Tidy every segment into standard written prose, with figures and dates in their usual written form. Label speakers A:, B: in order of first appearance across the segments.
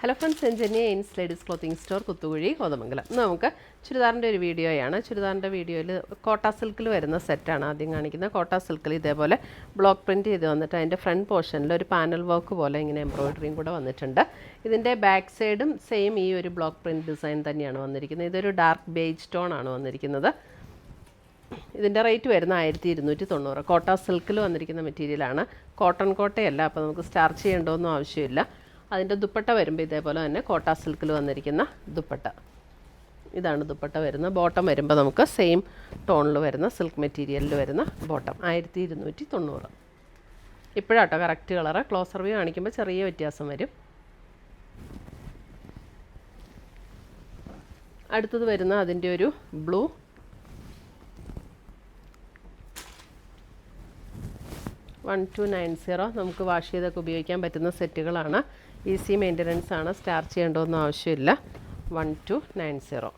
A: Hello friends, എൻജനിയ ഇൻസ് ladies clothing store Kuthukuzhi Kothamangalam. നമുക്ക് ചുരിദാറിൻ്റെ ഒരു വീഡിയോയാണ്. ചുരിദാറിൻ്റെ വീഡിയോയിൽ കോട്ട സിൽക്കിൽ വരുന്ന സെറ്റാണ് ആദ്യം കാണിക്കുന്നത്. കോട്ട സിൽക്കിൽ ഇതേപോലെ ബ്ലോക്ക് പ്രിൻറ്റ് ചെയ്ത് വന്നിട്ട് അതിൻ്റെ ഫ്രണ്ട് പോർഷനിൽ ഒരു പാനൽ വർക്ക് പോലെ ഇങ്ങനെ എംബ്രോയിഡറിയും കൂടെ വന്നിട്ടുണ്ട്. ഇതിൻ്റെ ബാക്ക് സൈഡും സെയിം ഈ ഒരു ബ്ലോക്ക് പ്രിൻറ്റ് ഡിസൈൻ തന്നെയാണ് വന്നിരിക്കുന്നത്. ഇതൊരു ഡാർക്ക് ബേജ് ടോൺ ആണ് വന്നിരിക്കുന്നത്. ഇതിൻ്റെ റേറ്റ് വരുന്ന 1290. കോട്ട സിൽക്കിൽ വന്നിരിക്കുന്ന മെറ്റീരിയലാണ്. കോട്ടൺ കോട്ടയല്ല, അപ്പോൾ നമുക്ക് സ്റ്റാർച്ച് ചെയ്യേണ്ടതൊന്നും ആവശ്യമില്ല. അതിൻ്റെ ദുപ്പട്ട വരുമ്പോൾ ഇതേപോലെ തന്നെ കോട്ട സിൽക്കിൽ വന്നിരിക്കുന്ന ദുപ്പട്ട. ഇതാണ് ദുപ്പട്ട വരുന്നത്. ബോട്ടം വരുമ്പോൾ നമുക്ക് സെയിം ടോണിൽ വരുന്ന സിൽക്ക് മെറ്റീരിയലിൽ വരുന്ന ബോട്ടം 1290. ഇപ്പോഴാട്ടോ കറക്റ്റ് കളറ്. ക്ലോസർ വ്യൂ കാണിക്കുമ്പോൾ ചെറിയ വ്യത്യാസം വരും. അടുത്തത് വരുന്ന അതിൻ്റെ ഒരു ബ്ലൂ. $1290. നമുക്ക് വാഷ് ചെയ്തൊക്കെ ഉപയോഗിക്കാൻ പറ്റുന്ന സെറ്റുകളാണ്. ഈസി മെയിൻ്റനൻസ് ആണ്, സ്റ്റാർച്ച് ചെയ്യേണ്ടതൊന്നും ആവശ്യമില്ല. 1290.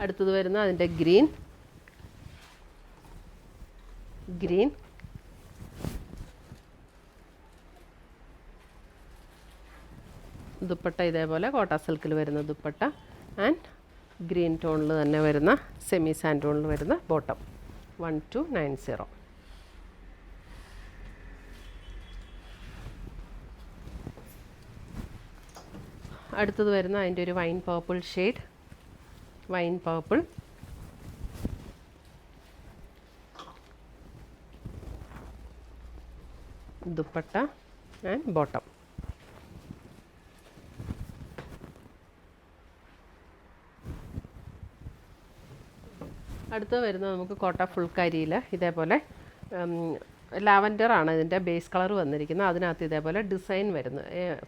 A: അടുത്തത് വരുന്ന അതിൻ്റെ ഗ്രീൻ. ദുപ്പട്ട ഇതേപോലെ കോട്ട സിൽക്കിൽ വരുന്ന ദുപ്പട്ട ആൻഡ് ഗ്രീൻ ടോണിൽ തന്നെ വരുന്ന സെമി സാൻഡ് ടോണിൽ വരുന്ന ബോട്ടം. 1290. അടുത്തത് വരുന്ന അതിൻ്റെ ഒരു wine purple shade. Wine purple. Dupatta and bottom. അടുത്ത് വരുന്നത് നമുക്ക് കോട്ട ഫുൾക്കാരിയിൽ ഇതേപോലെ ലാവൻഡറാണ് ഇതിൻ്റെ ബേസ് കളർ വന്നിരിക്കുന്നത്. അതിനകത്ത് ഇതേപോലെ ഡിസൈൻ വരുന്നു.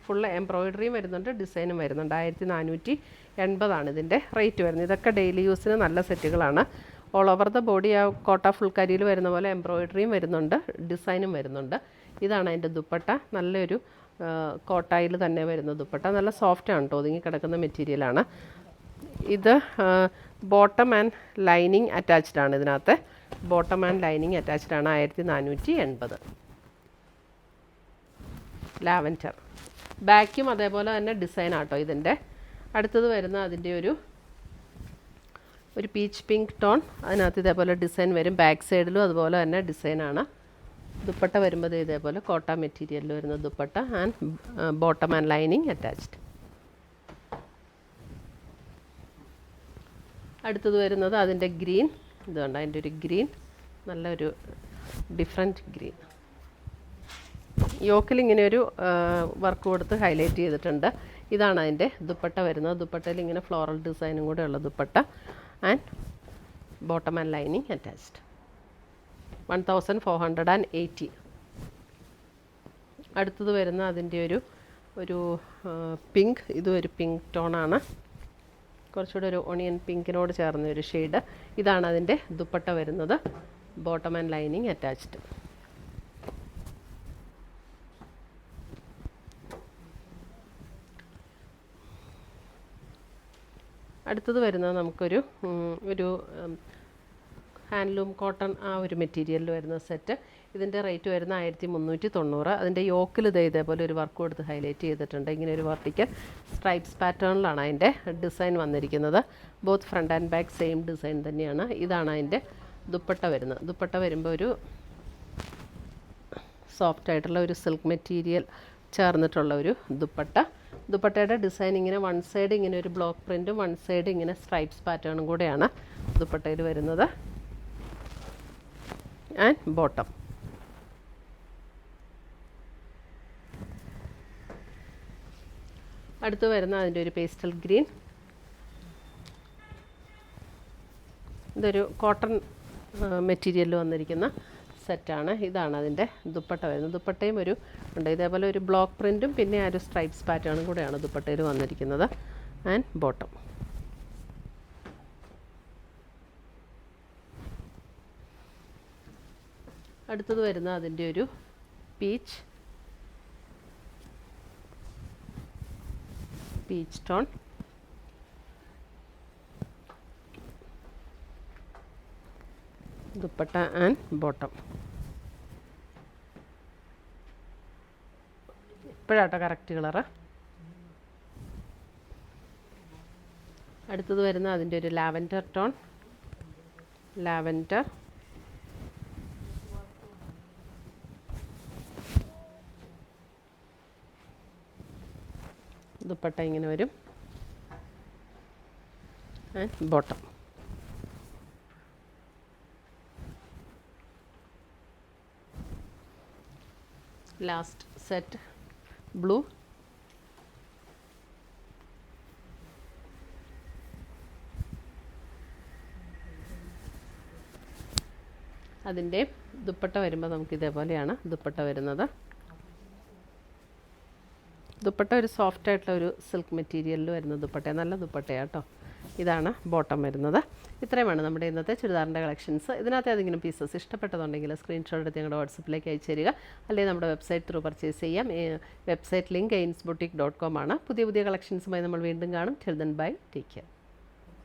A: ഫുൾ എംബ്രോയിഡറിയും വരുന്നുണ്ട്, ഡിസൈനും വരുന്നുണ്ട്. 1480 ഇതിൻ്റെ റേറ്റ് വരുന്നത്. ഇതൊക്കെ ഡെയിലി യൂസിന് നല്ല സെറ്റുകളാണ്. ഓൾ ഓവർ ദ ബോഡി ആ കോട്ട ഫുൾക്കാരിയിൽ വരുന്ന പോലെ എംബ്രോയിഡറിയും വരുന്നുണ്ട്, ഡിസൈനും വരുന്നുണ്ട്. ഇതാണ് അതിൻ്റെ ദുപ്പട്ട. നല്ലൊരു കോട്ടായിൽ തന്നെ വരുന്ന ദുപ്പട്ട. നല്ല സോഫ്റ്റാണ് കേട്ടോ, ഒതുങ്ങി കിടക്കുന്ന മെറ്റീരിയലാണ്. ഇത് ബോട്ടം ആൻഡ് ലൈനിങ് അറ്റാച്ച്ഡ് ആണ്. ഇതിനകത്ത് ബോട്ടം ആൻഡ് ലൈനിങ് അറ്റാച്ച്ഡ് ആണ്. 1480. ലാവൻഡർ. ബാക്കും അതേപോലെ തന്നെ ഡിസൈൻ ആട്ടോ ഇതിൻ്റെ. അടുത്തത് വരുന്ന അതിൻ്റെ ഒരു പീച്ച് പിങ്ക് ടോൺ. അതിനകത്ത് ഇതേപോലെ ഡിസൈൻ വരും. ബാക്ക് സൈഡിലും അതുപോലെ തന്നെ ഡിസൈനാണ്. ദുപ്പട്ട വരുമ്പോൾ ഇതേപോലെ കോട്ട മെറ്റീരിയലിൽ വരുന്ന dupatta and bottom and lining attached. അടുത്തത് വരുന്നത് അതിൻ്റെ ഗ്രീൻ. ഇതുകൊണ്ട് അതിൻ്റെ ഒരു ഗ്രീൻ, നല്ലൊരു ഡിഫറെൻറ്റ് ഗ്രീൻ. യോക്കിൽ ഇങ്ങനെ ഒരു വർക്ക് കൊടുത്ത് ഹൈലൈറ്റ് ചെയ്തിട്ടുണ്ട്. ഇതാണ് അതിൻ്റെ ദുപ്പട്ട വരുന്നത്. ദുപ്പട്ടയിൽ ഇങ്ങനെ ഫ്ലോറൽ ഡിസൈനും കൂടെ ഉള്ള dupatta and bottom and lining attached. 1480. അടുത്തത് വരുന്ന അതിൻ്റെ ഒരു പിങ്ക്. ഇതും ഒരു പിങ്ക് ടോണാണ്. കുറച്ചുകൂടെ ഒരു ഓണിയൻ പിങ്കിനോട് ചേർന്ന ഒരു ഷെയ്ഡ്. ഇതാണ് അതിൻ്റെ ദുപ്പട്ട വരുന്നത്. Bottom and lining attached. അടുത്തത് വരുന്നത് നമുക്കൊരു ഹാൻഡ്ലൂം കോട്ടൺ ആ ഒരു മെറ്റീരിയലിൽ വരുന്ന സെറ്റ്. ഇതിൻ്റെ റേറ്റ് വരുന്ന 1390. അതിൻ്റെ യോക്കിൽ ഇതേപോലെ ഒരു വർക്ക് കൊടുത്ത് ഹൈലൈറ്റ് ചെയ്തിട്ടുണ്ട്. ഇങ്ങനെ ഒരു വെർട്ടിക്കൽ സ്ട്രൈപ്സ് പാറ്റേണിലാണ് അതിൻ്റെ ഡിസൈൻ വന്നിരിക്കുന്നത്. Both front and back same design തന്നെയാണ്. ഇതാണ് അതിൻ്റെ ദുപ്പട്ട വരുന്നത്. ദുപ്പട്ട വരുമ്പോൾ ഒരു സോഫ്റ്റ് ആയിട്ടുള്ള ഒരു സിൽക്ക് മെറ്റീരിയൽ ചേർന്നിട്ടുള്ള ഒരു ദുപ്പട്ട. ദുപ്പട്ടയുടെ ഡിസൈൻ ഇങ്ങനെ വൺ സൈഡ് ഇങ്ങനെ ഒരു ബ്ലോക്ക് പ്രിൻറ്റും വൺ സൈഡ് ഇങ്ങനെ സ്ട്രൈപ്സ് പാറ്റേണും കൂടെയാണ് ദുപ്പട്ടയിൽ വരുന്നത്. And bottom. അടുത്ത് വരുന്ന അതിൻ്റെ ഒരു പേസ്റ്റൽ ഗ്രീൻ. ഇതൊരു കോട്ടൺ മെറ്റീരിയലിൽ വന്നിരിക്കുന്ന സെറ്റാണ്. ഇതാണ് അതിൻ്റെ ദുപ്പട്ട വരുന്നത്. ദുപ്പട്ടയും ഉണ്ട് ഇതേപോലെ ഒരു ബ്ലോക്ക് പ്രിൻറ്റും പിന്നെ ആ ഒരു സ്ട്രൈപ്സ് പാറ്റേണും കൂടെയാണ് ദുപ്പട്ടയിൽ വന്നിരിക്കുന്നത്. And bottom. അടുത്തത് വരുന്ന അതിൻ്റെ ഒരു peach tone. Dupatta and bottom. ഇപ്പോഴാട്ടോ കറക്റ്റ് കളറ്. അടുത്തത് വരുന്ന അതിൻ്റെ ഒരു ലാവൻഡർ ടോൺ, ലാവൻഡർ. ദുപ്പട്ട ഇങ്ങനെ വരും, ബോട്ടം. ലാസ്റ്റ് സെറ്റ് ബ്ലൂ, അതിൻ്റെ ദുപ്പട്ട വരുമ്പോൾ നമുക്ക് ഇതേപോലെയാണ് ദുപ്പട്ട വരുന്നത്. ദുപ്പട്ട ഒരു സോഫ്റ്റ് ആയിട്ടുള്ള ഒരു സിൽക്ക് മെറ്റീരിയലിൽ വരുന്ന ദുപ്പട്ട, നല്ല ദുപ്പട്ടയാണ് കേട്ടോ. ഇതാണ് ബോട്ടം വരുന്നത്. ഇത്രയുമാണ് നമ്മുടെ ഇന്നത്തെ ചുരിദാറിൻ്റെ കളക്ഷൻസ്. ഇതിനകത്ത് ഏതെങ്കിലും പീസസ് ഇഷ്ടപ്പെട്ടതുണ്ടെങ്കിൽ സ്ക്രീൻഷോട്ട് എടുത്ത് ഞങ്ങളുടെ വാട്സപ്പിലേക്ക് അയച്ചു തരിക, അല്ലെങ്കിൽ നമ്മുടെ വെബ്സൈറ്റ് ത്രൂ പർച്ചേസ് ചെയ്യാം. വെബ്സൈറ്റ് ലിങ്ക് ainsboutique.com ആണ്. പുതിയ കളക്ഷൻസുമായി നമ്മൾ വീണ്ടും കാണും. Till then bye, take care.